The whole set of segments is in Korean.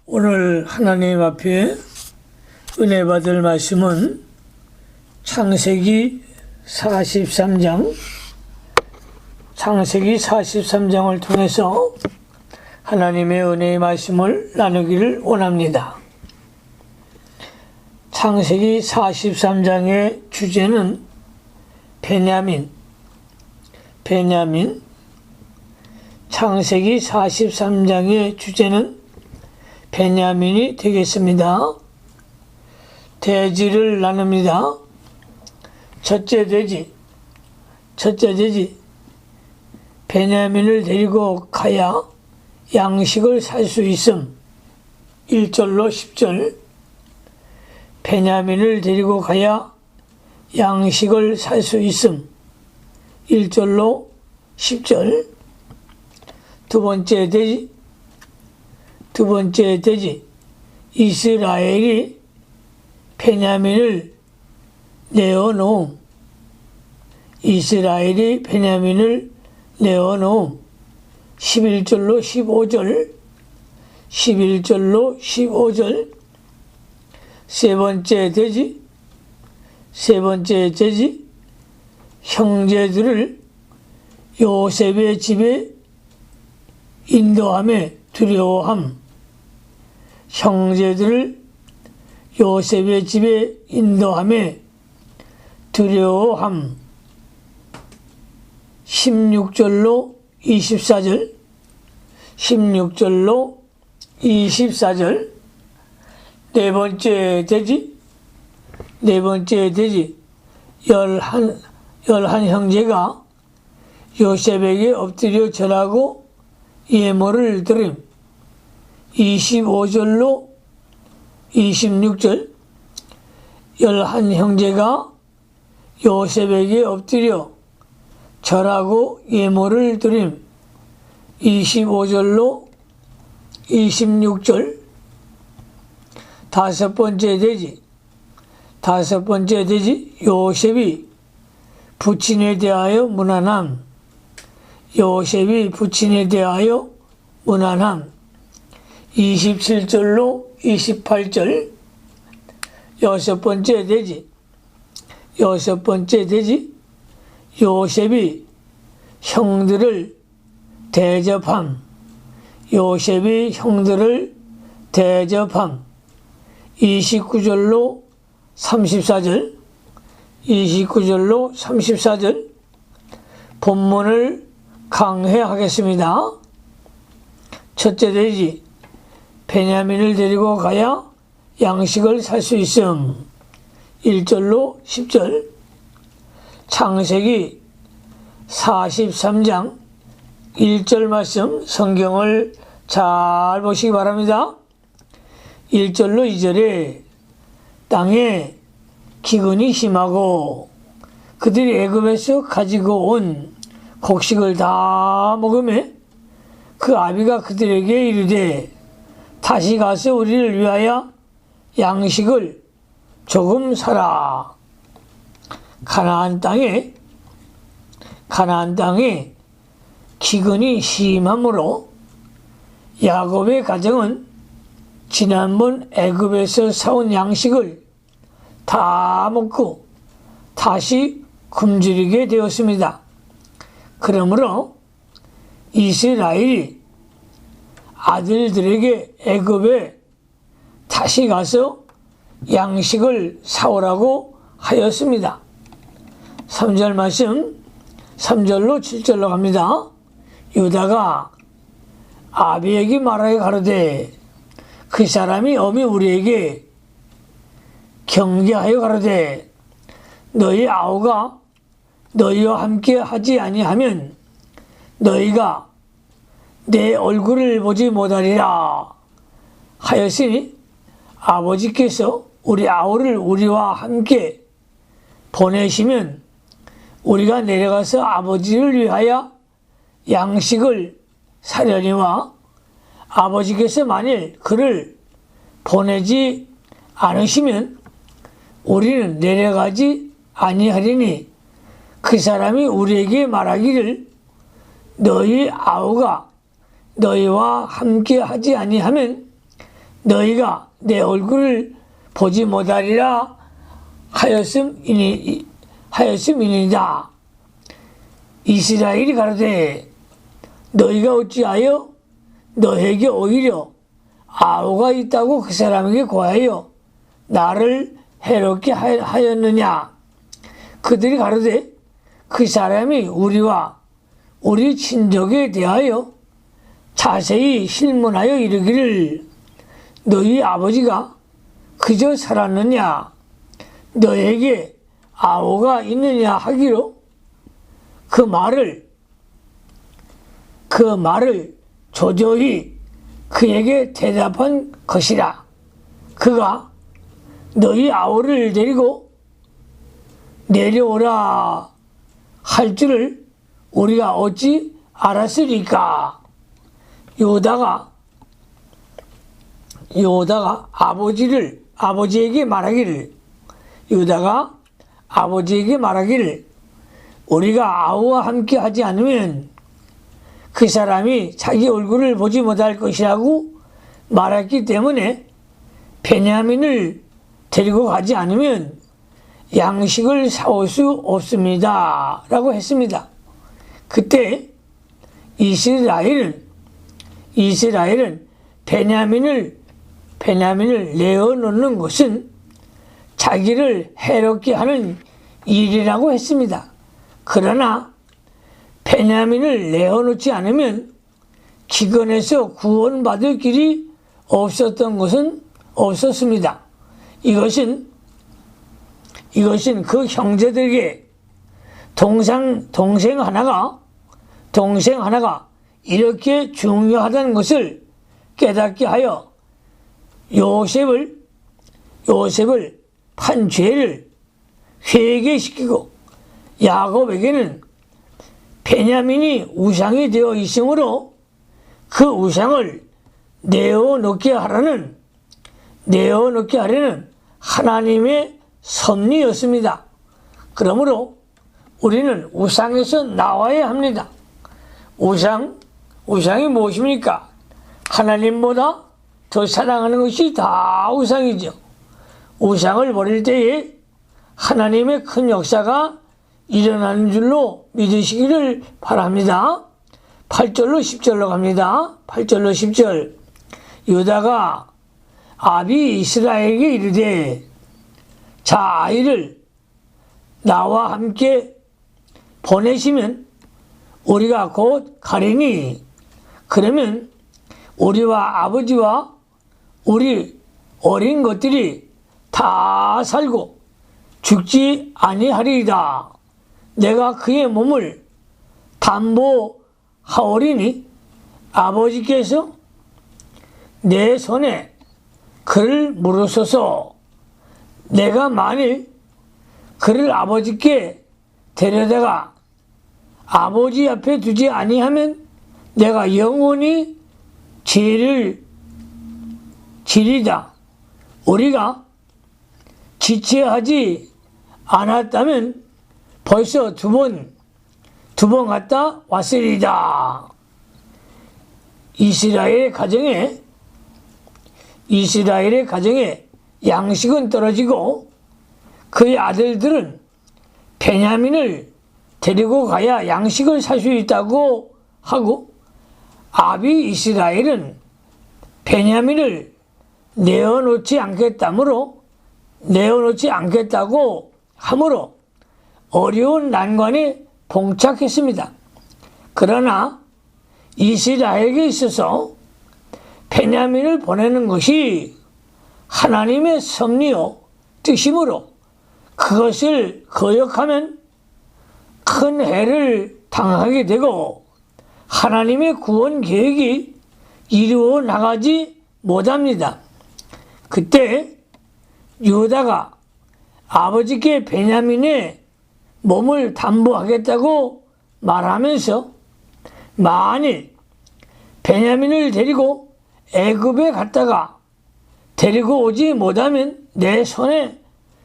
오늘 하나님 앞에 은혜 받을 말씀은 창세기 43장을 통해서 하나님의 은혜의 말씀을 나누기를 원합니다. 창세기 43장의 주제는 베냐민. 창세기 43장의 주제는 베냐민이 되겠습니다. 대지를 나눕니다. 첫째 대지. 베냐민을 데리고 가야 양식을 살 수 있음. 1절로 10절. 베냐민을 데리고 가야 양식을 살 수 있음. 1절로 10절. 두 번째 대지. 이스라엘이 베냐민을 내어놓음. 11절로 15절. 세 번째 대지. 형제들을 요셉의 집에 인도함에 두려워함. 형제들을 요셉의 집에 인도함에 두려워함. 16절로 24절. 네 번째 대지. 열한 형제가 요셉에게 엎드려 절하고 예물을 드림. 25절로 26절. 열한 형제가 요셉에게 엎드려 절하고 예물을 드림. 25절로 26절. 다섯 번째 대지. 요셉이 부친에 대하여 무난함. 27절로 28절. 여섯 번째 대지. 요셉이 형들을 대접함. 29절로 34절. 본문을 강해하겠습니다. 첫째 대지. 베냐민을 데리고 가야 양식을 살 수 있음. 1절로 10절. 창세기 43장 1절 말씀 성경을 잘 보시기 바랍니다. 1절로 2절에 땅에 기근이 심하고 그들이 애굽에서 가지고 온 곡식을 다 먹으매 그 아비가 그들에게 이르되 다시 가서 우리를 위하여 양식을 조금 사라. 가나안 땅에 기근이 심하므로 야곱의 가정은 지난번 애굽에서 사온 양식을 다 먹고 다시 굶주리게 되었습니다. 그러므로 이스라엘이 아들들에게 애굽에 다시 가서 양식을 사오라고 하였습니다. 3절 말씀 3절로 7절로 갑니다. 유다가 아비에게 말하여 가로되 그 사람이 엄히 우리에게 경계하여 가로되 너희 아우가 너희와 함께 하지 아니하면 너희가 내 얼굴을 보지 못하리라 하였으니 아버지께서 우리 아우를 우리와 함께 보내시면 우리가 내려가서 아버지를 위하여 양식을 사려니와 아버지께서 만일 그를 보내지 않으시면 우리는 내려가지 아니하리니 그 사람이 우리에게 말하기를 너희 아우가 너희와 함께 하지 아니하면 너희가 내 얼굴을 보지 못하리라 하였음이니이다. 이스라엘이 가로되 너희가 어찌하여 너에게 오히려 아우가 있다고 그 사람에게 고하여 나를 해롭게 하였느냐. 그들이 가로되 그 사람이 우리와 우리 친족에 대하여 자세히 실문하여 이르기를 너희 아버지가 그저 살았느냐 너에게 아우가 있느냐 하기로 그 말을 조조히 그에게 대답한 것이라. 그가 너희 아우를 데리고 내려오라 할 줄을 우리가 어찌 알았으리까. 요다가 아버지에게 말하기를 우리가 아우와 함께 하지 않으면 그 사람이 자기 얼굴을 보지 못할 것이라고 말했기 때문에 베냐민을 데리고 가지 않으면 양식을 사올 수 없습니다 라고 했습니다. 그때 이스라엘은 베냐민을 내어놓는 것은 자기를 해롭게 하는 일이라고 했습니다. 그러나 베냐민을 내어놓지 않으면 기근에서 구원받을 길이 없었던 것은 없었습니다. 이것은 그 형제들에게 동생 하나가 이렇게 중요하다는 것을 깨닫게 하여 요셉을 판 죄를 회개시키고 야곱에게는 베냐민이 우상이 되어 있으므로 그 우상을 내어놓게 하려는 하나님의 섭리였습니다. 그러므로 우리는 우상에서 나와야 합니다. 우상이 무엇입니까? 하나님보다 더 사랑하는 것이 다 우상이죠. 우상을 버릴 때에 하나님의 큰 역사가 일어나는 줄로 믿으시기를 바랍니다. 8절로 10절로 갑니다. 8절로 10절. 유다가 아비 이스라엘에게 이르되 자 아이를 나와 함께 보내시면 우리가 곧 가리니 그러면 우리와 아버지와 우리 어린 것들이 다 살고 죽지 아니하리이다. 내가 그의 몸을 담보하오리니 아버지께서 내 손에 그를 물으소서. 내가 만일 그를 아버지께 데려다가 아버지 앞에 두지 아니하면 내가 영원히 죄를 지리다. 우리가 지체하지 않았다면 벌써 두 번 갔다 왔으리다. 이스라엘의 가정에 양식은 떨어지고 그의 아들들은 베냐민을 데리고 가야 양식을 살 수 있다고 하고 아비 이스라엘은 베냐민을 내어놓지 않겠다고 하므로 어려운 난관에 봉착했습니다. 그러나 이스라엘에게 있어서 베냐민을 보내는 것이 하나님의 섭리요 뜻이므로 그것을 거역하면 큰 해를 당하게 되고 하나님의 구원 계획이 이루어 나가지 못합니다. 그때 유다가 아버지께 베냐민의 몸을 담보하겠다고 말하면서 만일 베냐민을 데리고 애굽에 갔다가 데리고 오지 못하면 내 손에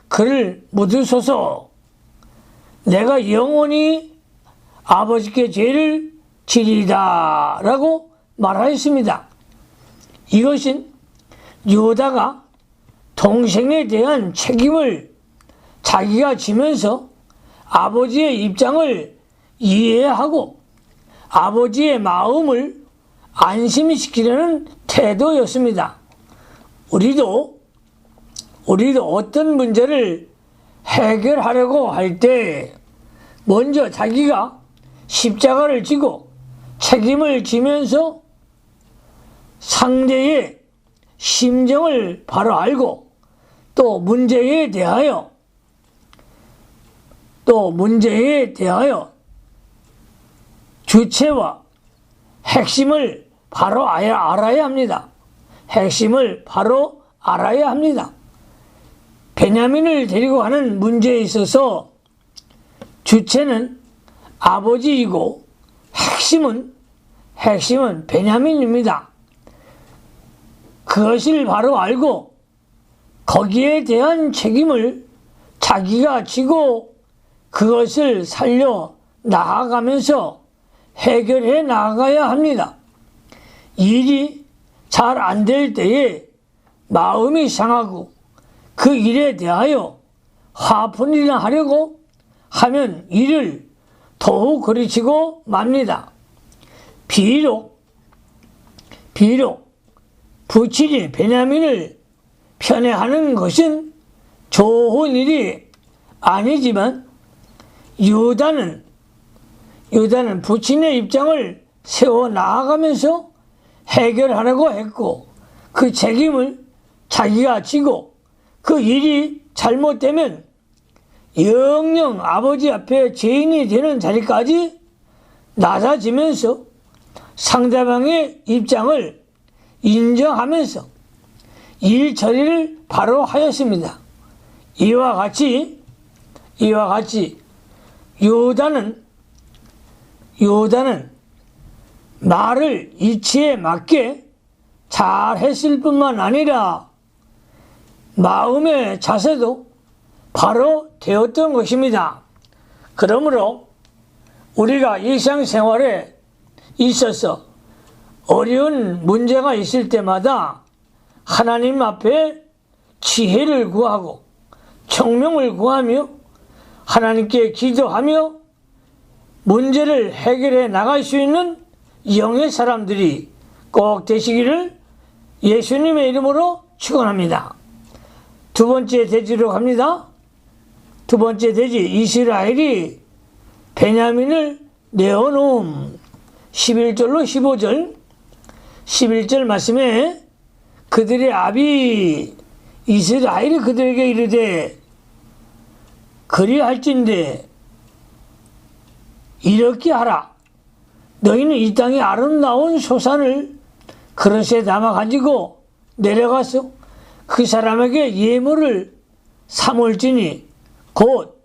그를 묻으소서. 내가 영원히 아버지께 죄를 지리다 라고 말하였습니다. 이것은 유다가 동생에 대한 책임을 자기가 지면서 아버지의 입장을 이해하고 아버지의 마음을 안심시키려는 태도였습니다. 우리도 어떤 문제를 해결하려고 할 때 먼저 자기가 십자가를 지고 책임을 지면서 상대의 심정을 바로 알고 또 문제에 대하여 주체와 핵심을 바로 알아야 합니다. 핵심을 바로 알아야 합니다. 베냐민을 데리고 가는 문제에 있어서 주체는 아버지이고 핵심은 베냐민입니다. 그것을 바로 알고 거기에 대한 책임을 자기가 지고 그것을 살려 나아가면서 해결해 나가야 합니다. 일이 잘 안 될 때에 마음이 상하고 그 일에 대하여 화풀이나 하려고 하면 일을 더욱 그르치고 맙니다. 비록 부친이 베냐민을 편애하는 것은 좋은 일이 아니지만 유다는 부친의 입장을 세워 나아가면서 해결하려고 했고 그 책임을 자기가 지고 그 일이 잘못되면 영영 아버지 앞에 죄인이 되는 자리까지 낮아지면서 상대방의 입장을 인정하면서 일 처리를 바로 하였습니다. 이와 같이 유다는 말을 이치에 맞게 잘 했을 뿐만 아니라 마음의 자세도 바로 되었던 것입니다. 그러므로 우리가 일상생활에 있어서 어려운 문제가 있을 때마다 하나님 앞에 지혜를 구하고 청명을 구하며 하나님께 기도하며 문제를 해결해 나갈 수 있는 영의 사람들이 꼭 되시기를 예수님의 이름으로 축원합니다. 두 번째 대지로 갑니다. 두 번째 대지, 이스라엘이 베냐민을 내어놓음. 11절로 15절 11절 말씀에 그들의 아비 이스라엘이 그들에게 이르되 그리할진대 이렇게 하라. 너희는 이 땅의 아름다운 소산을 그릇에 담아 가지고 내려가서 그 사람에게 예물을 삼을지니 곧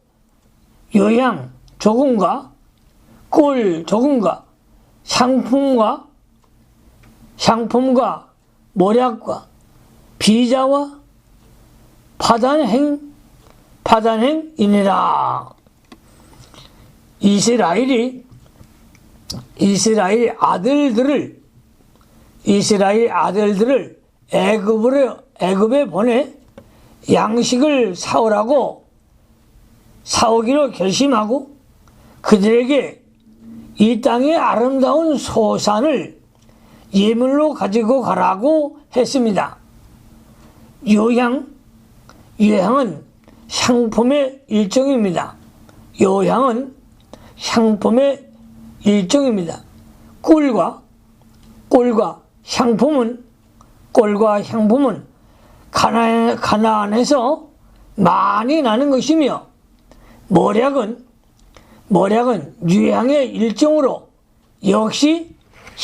요향 조금과 꿀 조금과 향품과 모략과 비자와 파단행이니라. 이스라엘 아들들을 애굽에 보내 양식을 사오기로 결심하고 그들에게 이 땅의 아름다운 소산을 예물로 가지고 가라고 했습니다. 요향은 향품의 일종입니다. 꿀과 향품은 가나안에서 많이 나는 것이며 모략은 유향의 일종으로 역시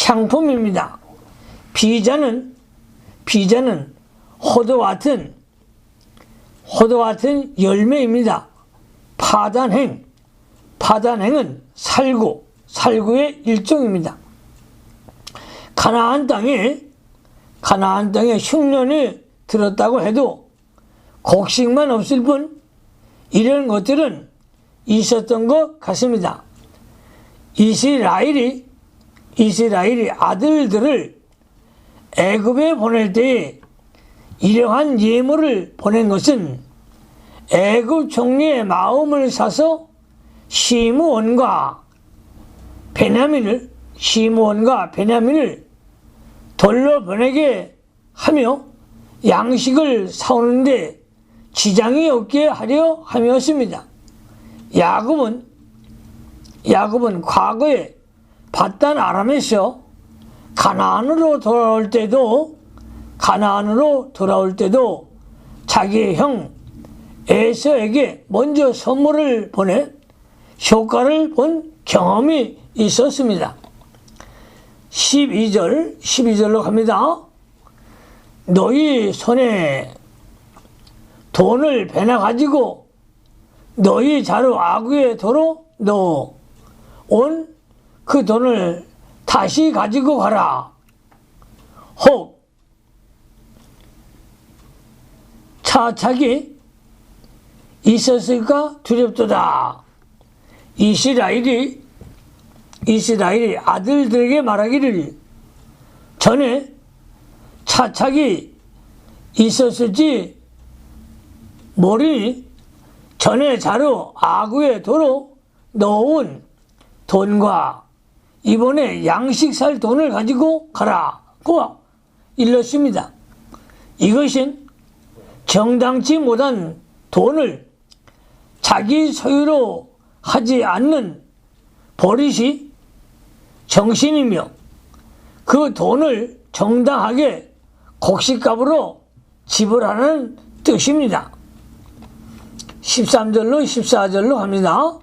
향품입니다. 비자는 호도 같은 열매입니다. 파단행은 살구의 일종입니다. 가나안 땅에 흉년이 들었다고 해도 곡식만 없을 뿐 이런 것들은 있었던 것 같습니다. 이스라엘이 아들들을 애굽에 보낼 때에 이러한 예물을 보낸 것은 애굽 총리의 마음을 사서 시므온과 베냐민을 돌로 보내게 하며 양식을 사오는데 지장이 없게 하려 함이었습니다. 야곱은 과거에 밧단 아람에서 가나안으로 돌아올 때도 자기의 형 에서에게 먼저 선물을 보내 효과를 본 경험이 있었습니다. 12절로 갑니다. 너희 손에 돈을 베나 가지고 너희 자루 아구에 도로 넣어 온 그 돈을 다시 가지고 가라. 혹 차착이 있었을까 두렵도다. 이스라엘이 아들들에게 말하기를 전에 차착이 있었을지 모르니 전에 자루 아구에 도로 넣어온 돈과 이번에 양식 살 돈을 가지고 가라고 일렀습니다. 이것은 정당치 못한 돈을 자기 소유로 하지 않는 버릇이 정신이며 그 돈을 정당하게 곡식값으로 지불하는 뜻입니다. 13절로 14절로 합니다.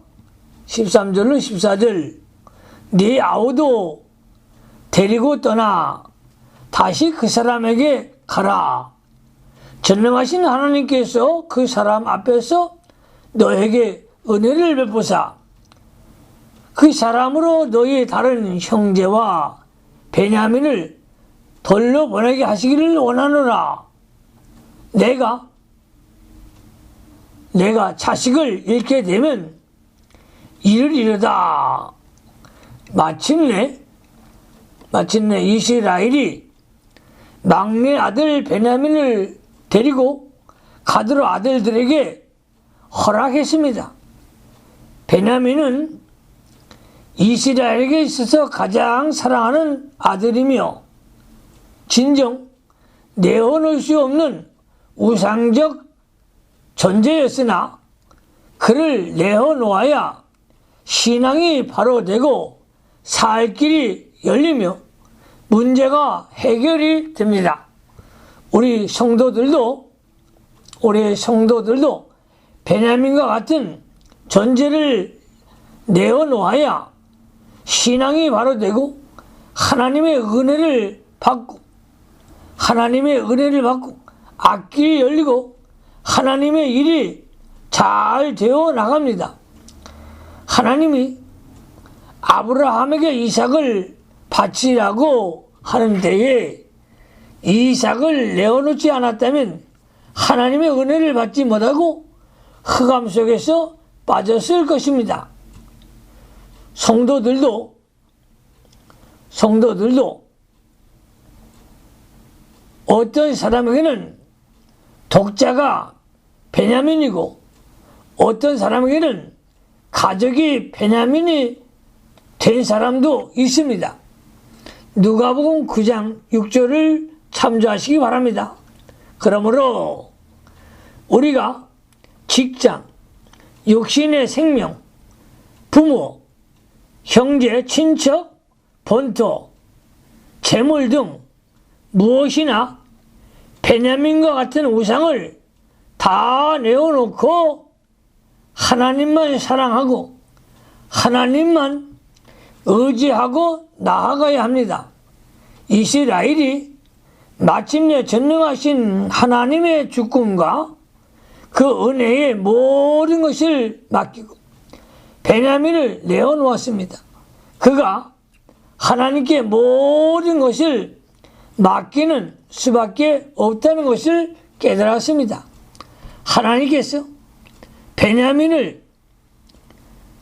13절로 14절 네 아우도 데리고 떠나 다시 그 사람에게 가라. 전능하신 하나님께서 그 사람 앞에서 너에게 은혜를 베푸사 그 사람으로 너희 다른 형제와 베냐민을 돌려 보내게 하시기를 원하노라. 내가 자식을 잃게 되면 이르리로다. 마침내 이스라엘이 막내 아들 베냐민을 데리고 가드로 아들들에게 허락했습니다. 베냐민은 이스라엘에게 있어서 가장 사랑하는 아들이며 진정 내어놓을 수 없는 우상적 존재였으나 그를 내어놓아야 신앙이 바로 되고 살 길이 열리며 문제가 해결이 됩니다. 우리 성도들도 베냐민과 같은 존재를 내어놓아야 신앙이 바로 되고 하나님의 은혜를 받고 앞길이 열리고 하나님의 일이 잘 되어 나갑니다. 하나님이 아브라함에게 이삭을 바치라고 하는 데에 이삭을 내어놓지 않았다면 하나님의 은혜를 받지 못하고 흑암 속에서 빠졌을 것입니다. 성도들도 어떤 사람에게는 독자가 베냐민이고 어떤 사람에게는 가족이 베냐민이 된 사람도 있습니다. 누가복음 9장 6절을 참조하시기 바랍니다. 그러므로 우리가 직장, 육신의 생명, 부모, 형제, 친척, 본토, 재물 등 무엇이나 베냐민과 같은 우상을 다 내어놓고 하나님만 사랑하고 하나님만 의지하고 나아가야 합니다. 이스라엘이 마침내 전능하신 하나님의 주권과 그 은혜의 모든 것을 맡기고 베냐민을 내어놓았습니다. 그가 하나님께 모든 것을 맡기는 수밖에 없다는 것을 깨달았습니다. 하나님께서 베냐민을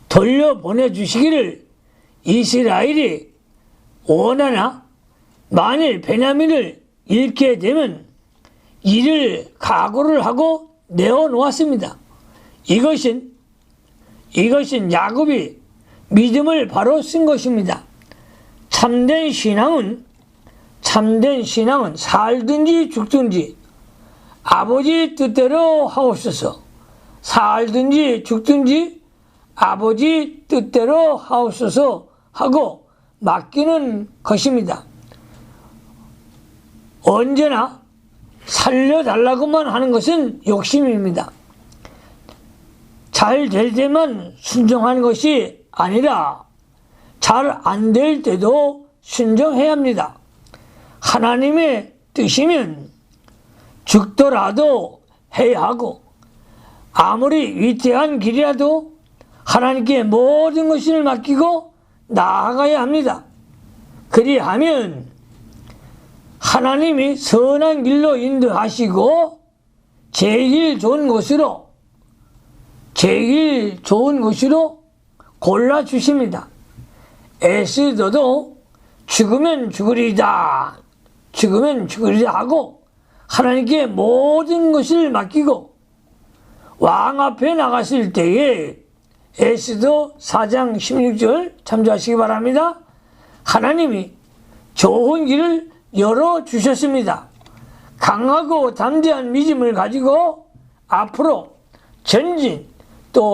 돌려보내주시기를 이스라엘이 원하나 만일 베냐민을 잃게 되면 이를 각오를 하고 내어놓았습니다. 이것은 야곱이 믿음을 바로 쓴 것입니다. 참된 신앙은 살든지 죽든지 아버지 뜻대로 하옵소서. 살든지 죽든지 아버지 뜻대로 하옵소서 하고 맡기는 것입니다. 언제나 살려달라고만 하는 것은 욕심입니다. 잘 될 때만 순종하는 것이 아니라 잘 안 될 때도 순종해야 합니다. 하나님의 뜻이면 죽더라도 해야 하고 아무리 위태한 길이라도 하나님께 모든 것을 맡기고 나아가야 합니다. 그리하면 하나님이 선한 길로 인도하시고 제일 좋은 곳으로 골라주십니다. 에스더도 죽으면 죽으리다 하고 하나님께 모든 것을 맡기고 왕 앞에 나갔을 때에 에스더 4장 16절 참조하시기 바랍니다. 하나님이 좋은 길을 열어주셨습니다. 강하고 담대한 믿음을 가지고 앞으로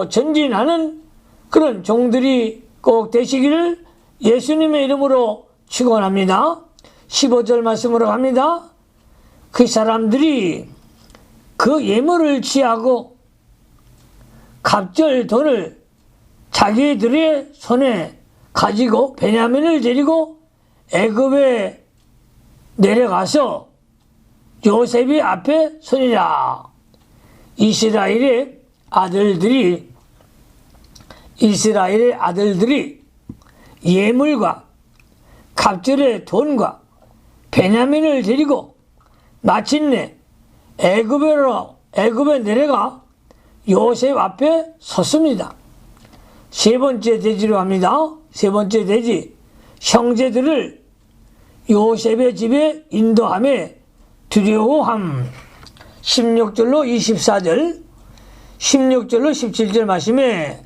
전진하는 그런 종들이 꼭 되시기를 예수님의 이름으로 축원합니다. 15절 말씀으로 갑니다. 그 사람들이 그 예물을 취하고 갑절 돈을 자기들의 손에 가지고 베냐민을 데리고 애굽에 내려가서 요셉이 앞에 서니라. 이스라엘의 아들들이 예물과 갑절의 돈과 베냐민을 데리고 마침내 애굽에 내려가 요셉 앞에 섰습니다. 세 번째 대지로 합니다. 세 번째 대지, 형제들을 요셉의 집에 인도함에 두려워함. 16절로 24절, 16절로 17절 말씀에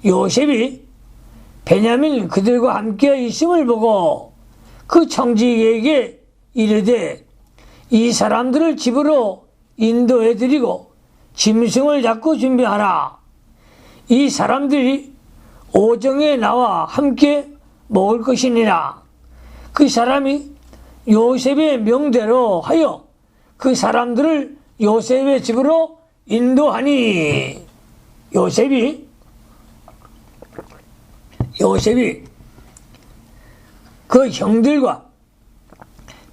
요셉이 베냐민 그들과 함께 있음을 보고 그 청지기에게 이르되 이 사람들을 집으로 인도해드리고 짐승을 잡고 준비하라. 이 사람들이 오정에 나와 함께 먹을 것이니라. 그 사람이 요셉의 명대로 하여 그 사람들을 요셉의 집으로 인도하니 요셉이 그 형들과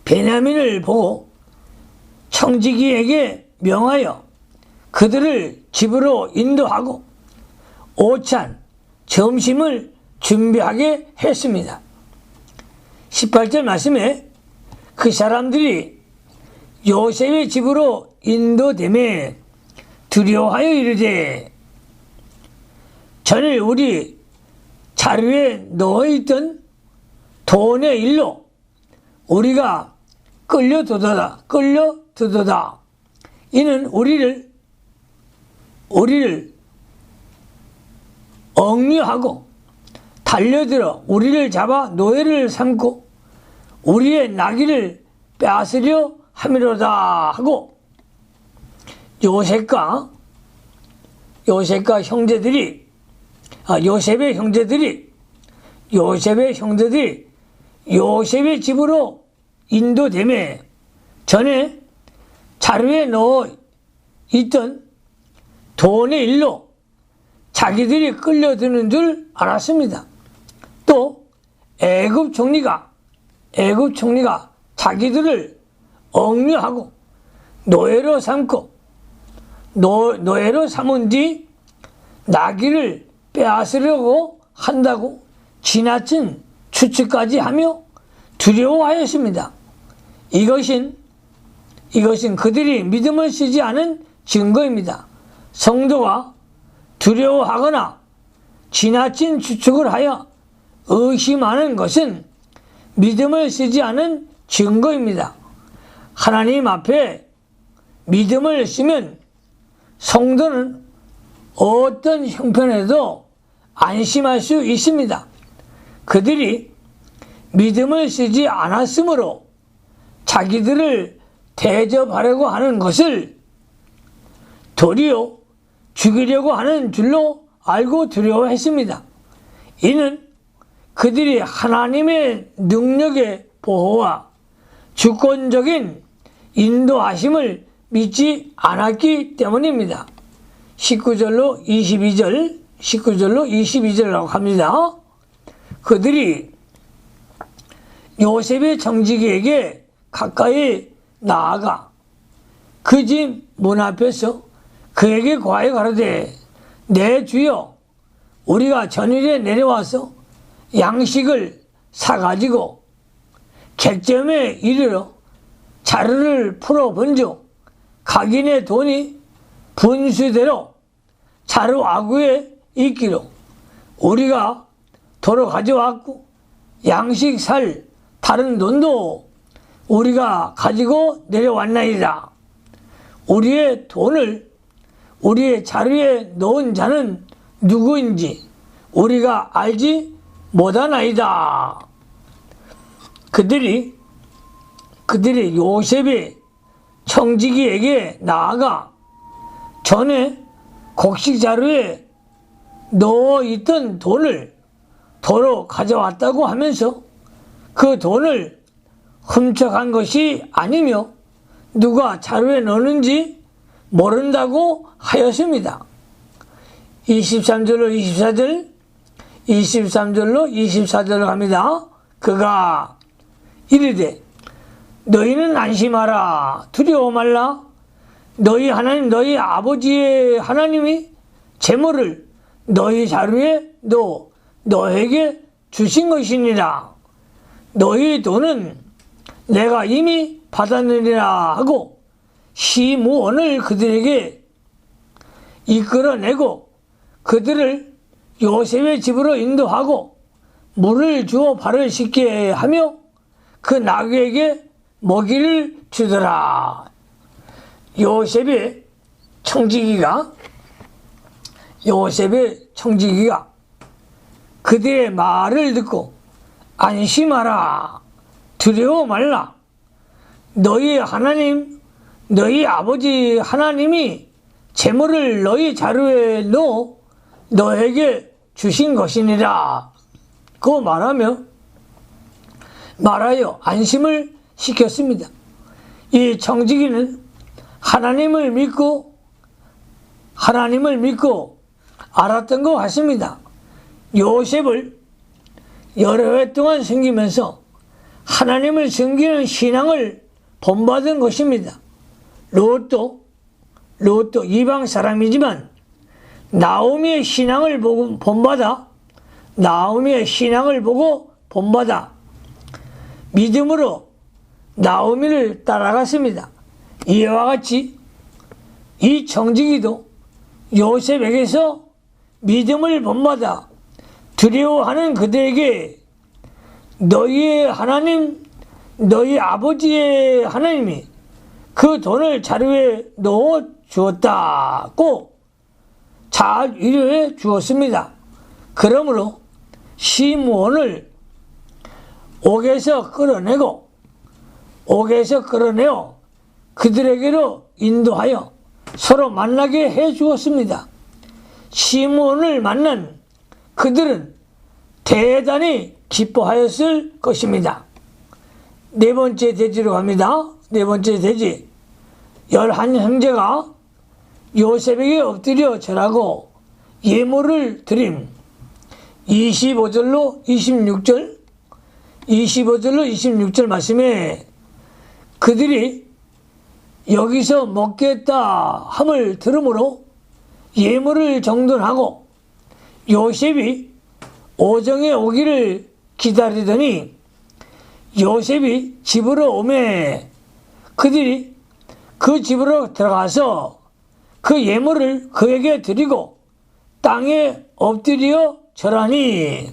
베냐민을 보고 청지기에게 명하여 그들을 집으로 인도하고 오찬 점심을 준비하게 했습니다. 18절 말씀에 그 사람들이 요셉의 집으로 인도됨에 두려워하여 이르되 전에 우리 자루에 넣어있던 돈의 일로 우리가 끌려들도다. 이는 우리를 억류하고 달려들어 우리를 잡아 노예를 삼고 우리의 나귀를 빼앗으려 함이로다 하고 요셉의 형제들이 요셉의 집으로 인도됨에 전에 자루에 넣어 있던 돈의 일로 자기들이 끌려드는 줄 알았습니다. 또 애굽 총리가 자기들을 억류하고 노예로 삼은 뒤 나귀를 빼앗으려고 한다고 지나친 추측까지 하며 두려워하였습니다. 이것은 그들이 믿음을 쓰지 않은 증거입니다. 성도가 두려워하거나 지나친 추측을 하여 의심하는 것은 믿음을 쓰지 않은 증거입니다. 하나님 앞에 믿음을 쓰면 성도는 어떤 형편에도 안심할 수 있습니다. 그들이 믿음을 쓰지 않았으므로 자기들을 대접하려고 하는 것을 도리어 죽이려고 하는 줄로 알고 두려워했습니다. 이는 그들이 하나님의 능력의 보호와 주권적인 인도하심을 믿지 않았기 때문입니다. 19절로 22절라고 합니다. 그들이 요셉의 청지기에게 가까이 나아가 그 집 문 앞에서 그에게 고하여 가로되 내 주여 우리가 전일에 내려와서 양식을 사가지고 객점에 이르러 자루를 풀어본즉 각인의 돈이 분수대로 자루 아구에 있기로 우리가 도로 가져왔고 양식 살 다른 돈도 우리가 가지고 내려왔나이다. 우리의 돈을 우리의 자루에 넣은 자는 누구인지 우리가 알지 못하나이다. 그들이 요셉의 청지기에게 나아가 전에 곡식 자루에 넣어 있던 돈을 도로 가져왔다고 하면서 그 돈을 훔쳐간 것이 아니며 누가 자루에 넣는지 모른다고 하였습니다. 23절로 24절, 23절로 24절로 갑니다. 그가 이르되 너희는 안심하라 두려워 말라 너희 하나님 너희 아버지의 하나님이 재물을 너희 자루에 넣어 너에게 주신 것이니라. 너희 돈은 내가 이미 받았느니라 하고 시므온을 그들에게 이끌어내고 그들을 요셉의 집으로 인도하고 물을 주어 발을 씻게 하며 그 나귀에게 먹이를 주더라. 요셉의 청지기가 그들의 말을 듣고 안심하라 두려워 말라 너희 하나님 너희 아버지 하나님이 재물을 너희 자루에 넣어 너에게 주신 것이니라. 그 말하여 안심을 시켰습니다. 이 청지기는 하나님을 믿고 알았던 것 같습니다. 요셉을 여러 해 동안 섬기면서 하나님을 섬기는 신앙을 본받은 것입니다. 롯도 이방 사람이지만 나오미의 신앙을 보고 본받아 믿음으로 나오미를 따라갔습니다. 이와 같이 이 청지기도 요셉에게서 믿음을 본받아 두려워하는 그들에게 너희의 하나님 너희 아버지의 하나님이 그 돈을 자루에 넣어 주었다고 잘 위로해 주었습니다. 그러므로 시므온을 옥에서 끌어내어 그들에게로 인도하여 서로 만나게 해 주었습니다. 시므온을 만난 그들은 대단히 기뻐하였을 것입니다. 네 번째 대지로 갑니다. 네 번째 대지. 11형제가 요셉에게 엎드려 절하고 예물을 드림. 25절로 26절 말씀에 그들이 여기서 먹겠다 함을 들으므로 예물을 정돈하고 요셉이 오정에 오기를 기다리더니 요셉이 집으로 오매 그들이 그 집으로 들어가서 그 예물을 그에게 드리고 땅에 엎드려 절하니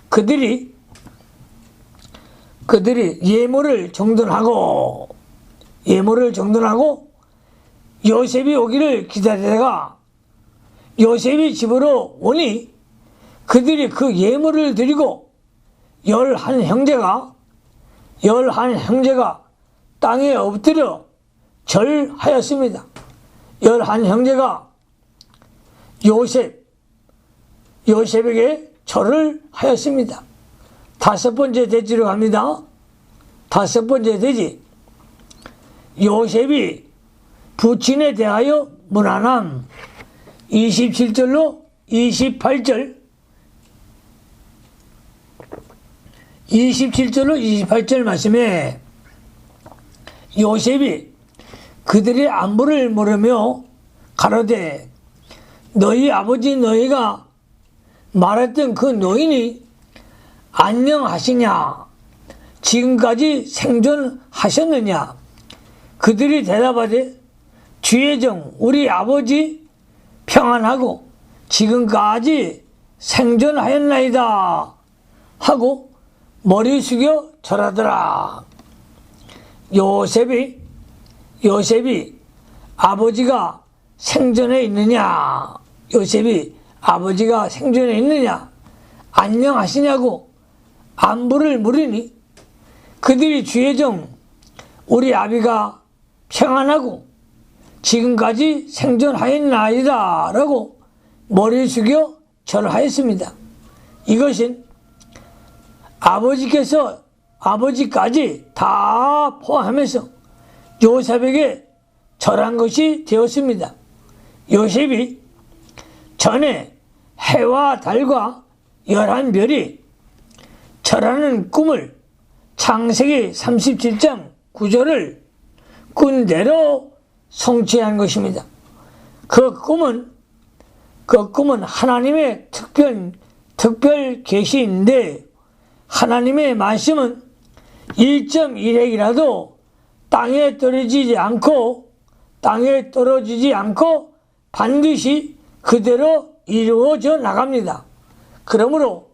그들이 예물을 정돈하고 요셉이 오기를 기다리다가 요셉이 집으로 오니 그들이 그 예물을 드리고 11형제가 땅에 엎드려 절하였습니다. 11형제가 요셉에게 절을 하였습니다. 다섯 번째 대지로 갑니다. 다섯 번째 대지. 요셉이 부친에 대하여 문안함. 27절로 28절 27절로 28절 말씀에 요셉이 그들의 안부를 물으며 가로되 너희 아버지 너희가 말했던 그 노인이 안녕하시냐? 지금까지 생존하셨느냐? 그들이 대답하되 주의 종 우리 아버지 평안하고 지금까지 생존하였나이다 하고 머리 숙여 절하더라. 요셉이 아버지가 생존해 있느냐? 요셉이 아버지가 생존해 있느냐? 안녕하시냐고 안부를 물으니 그들이 주의 종 우리 아비가 평안하고 지금까지 생존하였나이다 라고 머리 숙여 절하였습니다. 이것은 아버지까지 다 포함해서 요셉에게 절한 것이 되었습니다. 요셉이 전에 해와 달과 11별이 절하는 꿈을 창세기 37장 9절을 꾼대로 성취한 것입니다. 그 꿈은 하나님의 특별 계시인데 하나님의 말씀은 1.1핵이라도 땅에 떨어지지 않고 반드시 그대로 이루어져 나갑니다. 그러므로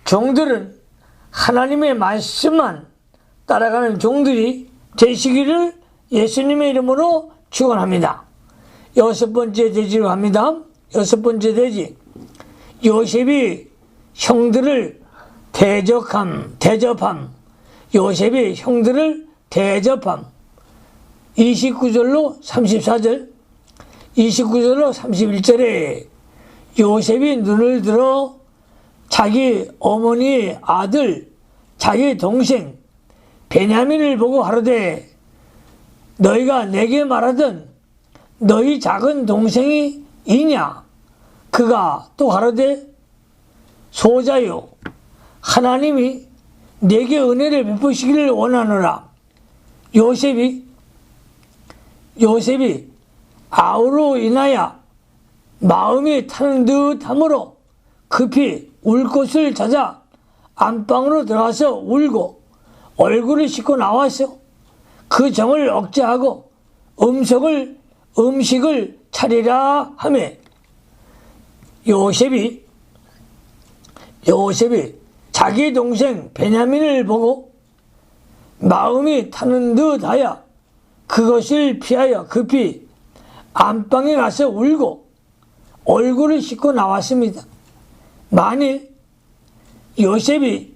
종들은 하나님의 말씀만 따라가는 종들이 되시기를 예수님의 이름으로 축원합니다. 여섯 번째 대지로 갑니다. 여섯 번째 대지. 요셉이 형들을 대접함. 요셉이 형들을 대접함. 29절로 34절, 29절로 31절에 요셉이 눈을 들어 자기 어머니의 아들, 자기 동생 베냐민을 보고 하루되 너희가 내게 말하던 너희 작은 동생이 이냐? 그가 또 하루되 소자요 하나님이 내게 은혜를 베푸시기를 원하노라. 요셉이 아우로 인하여 마음이 타는 듯함으로 급히 울 곳을 찾아 안방으로 들어가서 울고 얼굴을 씻고 나와서 그 정을 억제하고 음식을 차리라 하며 요셉이 자기 동생 베냐민을 보고 마음이 타는 듯하여 그것을 피하여 급히 안방에 가서 울고 얼굴을 씻고 나왔습니다. 만일 요셉이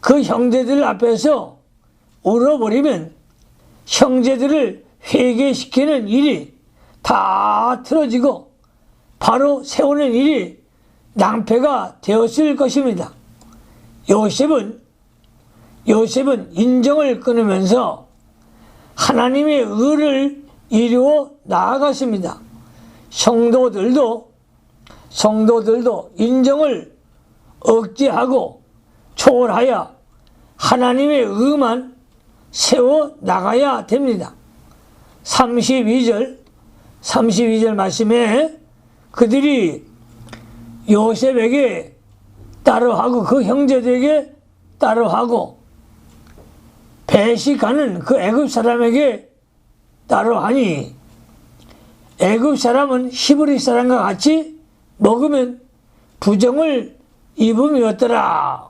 그 형제들 앞에서 울어버리면 형제들을 회개시키는 일이 다 틀어지고 바로 세우는 일이 낭패가 되었을 것입니다. 요셉은 인정을 끊으면서 하나님의 의를 이루어 나아갔습니다. 성도들도 인정을 억제하고 초월하여 하나님의 의만 세워 나가야 됩니다. 32절 말씀에 그들이 요셉에게 따로하고 그 형제들에게 따로하고 배식하는 그 애굽 사람에게 따로하니 애굽 사람은 히브리 사람과 같이 먹으면 부정을 입음이었더라.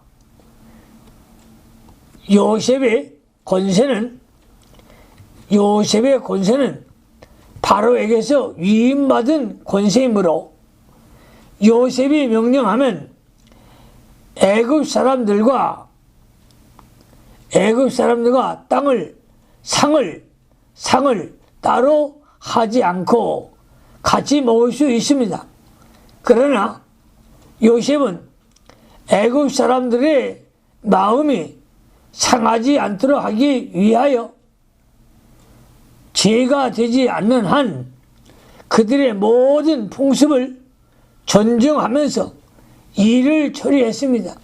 요셉의 권세는 바로에게서 위임받은 권세이므로 요셉이 명령하면 애굽 사람들과 상을 따로 하지 않고 같이 먹을 수 있습니다. 그러나 요셉은 애굽 사람들의 마음이 상하지 않도록 하기 위하여 죄가 되지 않는 한 그들의 모든 풍습을 존중하면서 일을 처리했습니다.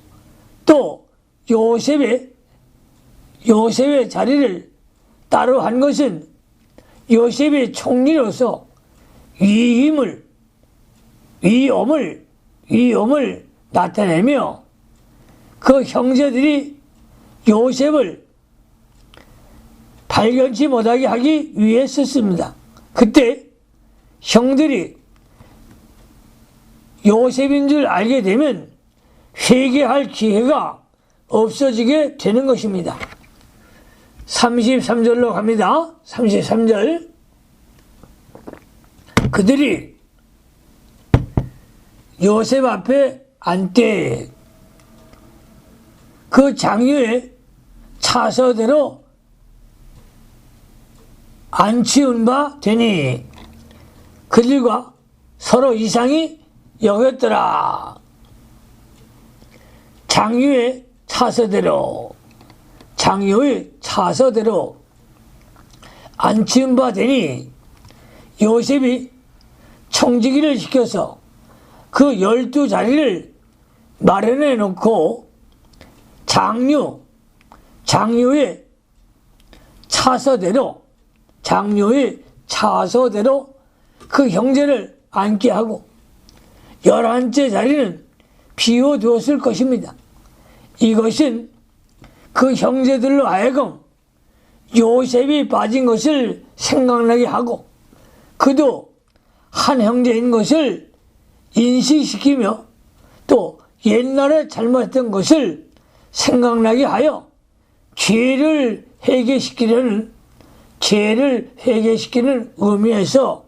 또 요셉의 자리를 따로 한 것은 요셉의 총리로서 위엄을 나타내며 그 형제들이 요셉을 발견치 못하게 하기 위해서였습니다. 그때 형들이 요셉인 줄 알게 되면 회개할 기회가 없어지게 되는 것입니다. 33절로 갑니다. 33절. 그들이 요셉 앞에 앉되 그 장유의 차서대로 안 치운 바 되니 그들과 서로 이상히 여겼더라. 장유의 차서대로 안 치운 바 되니 요셉이 청지기를 시켜서 그 12자리를 마련해 놓고 장유의 차서대로 그 형제를 앉게 하고 11째 자리는 비워두었을 것입니다. 이것은 그 형제들로 하여금 요셉이 빠진 것을 생각나게 하고 그도 한 형제인 것을 인식시키며 또 옛날에 잘못했던 것을 생각나게 하여 죄를 회개시키는 의미에서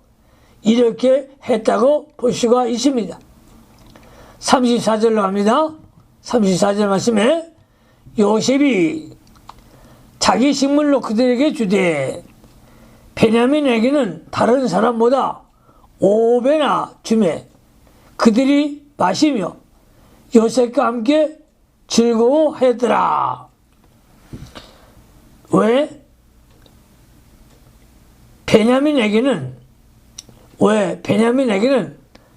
이렇게 했다고 볼 수가 있습니다. 34절로 갑니다. 34절 말씀에 요셉이 자기 식물로 그들에게 주되 베냐민에게는 다른 사람보다 5배나 주매 그들이 마시며 요셉과 함께 즐거워하였더라. 왜 베냐민에게는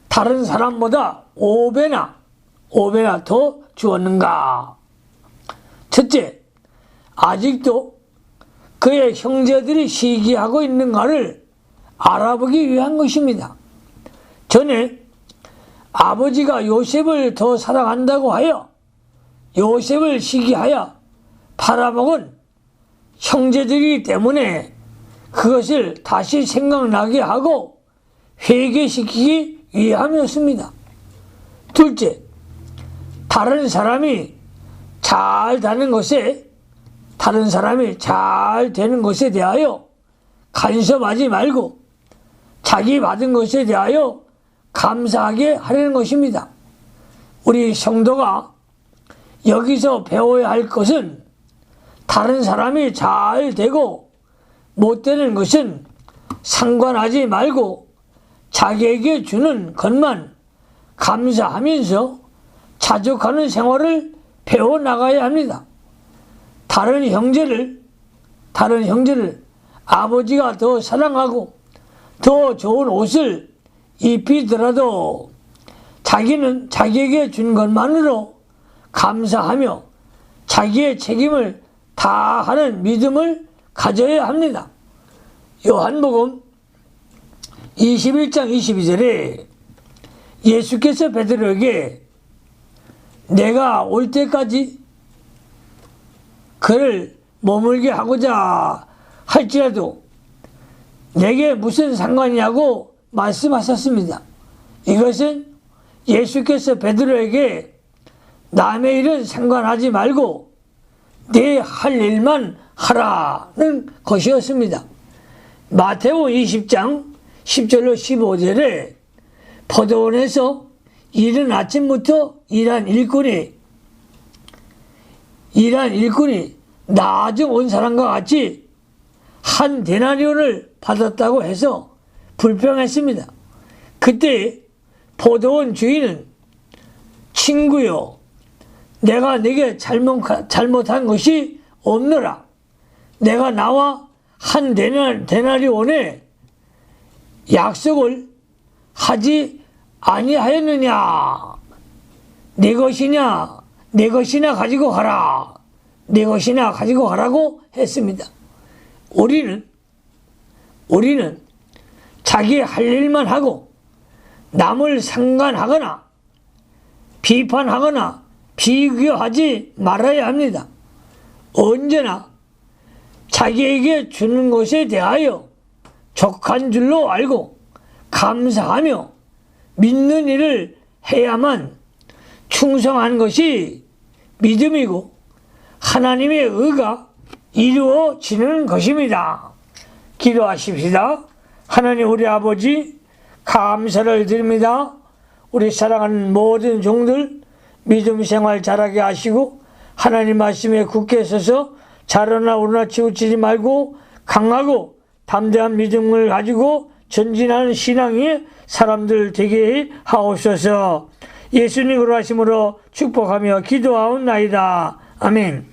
다른 사람보다 5배나 더 주었는가? 첫째, 아직도 그의 형제들이 시기하고 있는가를 알아보기 위한 것입니다. 전에 아버지가 요셉을 더 사랑한다고 하여 요셉을 시기하여 팔아먹은 형제들이기 때문에 그것을 다시 생각나게 하고 회개시키기 위함이었습니다. 둘째, 다른 사람이 잘 되는 것에 대하여 간섭하지 말고 자기 받은 것에 대하여 감사하게 하려는 것입니다. 우리 성도가 여기서 배워야 할 것은 다른 사람이 잘 되고 못 되는 것은 상관하지 말고 자기에게 주는 것만 감사하면서 자족하는 생활을 배워나가야 합니다. 다른 형제를 아버지가 더 사랑하고 더 좋은 옷을 입히더라도 자기는 자기에게 준 것만으로 감사하며 자기의 책임을 다하는 믿음을 가져야 합니다. 요한복음 21장 22절에 예수께서 베드로에게 내가 올 때까지 그를 머물게 하고자 할지라도 내게 무슨 상관이냐고 말씀하셨습니다. 이것은 예수께서 베드로에게 남의 일은 상관하지 말고 내 할 일만 하라는 것이었습니다. 마태복음 20장 10절로 15절에 포도원에서 이른 아침부터 일한 일꾼이 나중 온 사람과 같이 한 데나리온을 받았다고 해서 불평했습니다. 그때 포도원 주인은 친구요, 내가 네게 잘못한 것이 없노라. 내가 나와 한 데나리온의 약속을 하지 아니하였느냐? 내 것이나 가지고 가라. 내 것이나 가지고 가라고 했습니다. 우리는 자기 할 일만 하고 남을 상관하거나 비판하거나 비교하지 말아야 합니다. 언제나 자기에게 주는 것에 대하여 족한 줄로 알고 감사하며 믿는 일을 해야만 충성한 것이 믿음이고 하나님의 의가 이루어지는 것입니다. 기도하십시다. 하나님 우리 아버지 감사를 드립니다. 우리 사랑하는 모든 종들 믿음 생활 잘하게 하시고 하나님 말씀에 굳게 서서 자라나 오르나 치우치지 말고 강하고 담대한 믿음을 가지고 전진하는 신앙의 사람들 되게 하옵소서. 예수님으로 하심으로 축복하며 기도하옵나이다. 아멘.